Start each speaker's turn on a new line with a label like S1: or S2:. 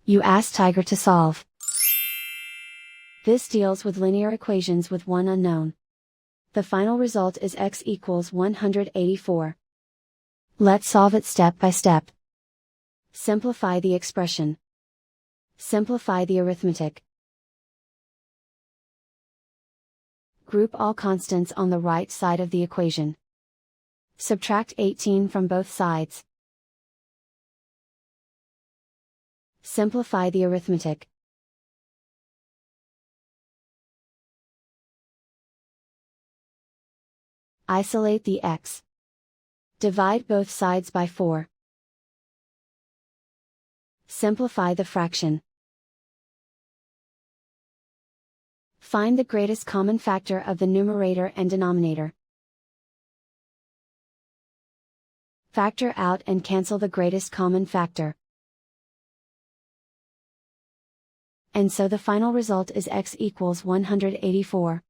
S1: You ask Tiger to solve. This deals with linear equations with one unknown. The final result is x equals 184. Let's solve it step by step. Simplify the expression. Simplify the arithmetic. Group all constants on the right side of the equation. Subtract 18 from both sides. Simplify the arithmetic. Isolate the x. Divide both sides by 4. Simplify the fraction. Find the greatest common factor of the numerator and denominator. Factor out and cancel the greatest common factor. And so the final result is x equals 184.